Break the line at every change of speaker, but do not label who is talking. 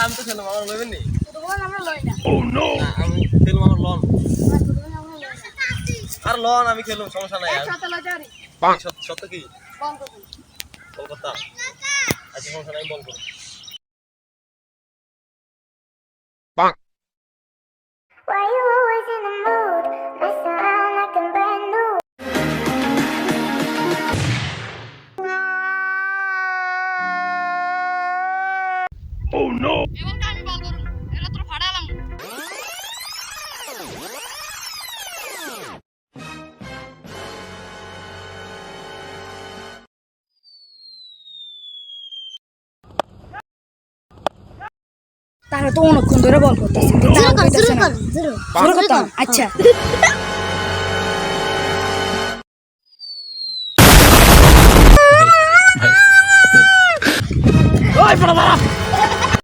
আমি তো খেলাম আমার লইবেন নি
ফুটবল আমরা লই না।
ও নো আমি খেলবো আমার লন
ফুটবল আমরা লই না।
আর লন আমি খেলবো সমস্যা নাই আর
একসাথে লই যারি।
সত্য কি
বল করুন।
কলকাতা আচ্ছা সমস্যা নাই বল করো
Why you always in the mood? Mess around like I'm brand new.
এবারটা আমি বল করুন। এরা তোর ফাড়ালাম। তাহলে তো অনেকক্ষণ ধরে বল করতেছি।
Zero.
জোরে করতাম। আচ্ছা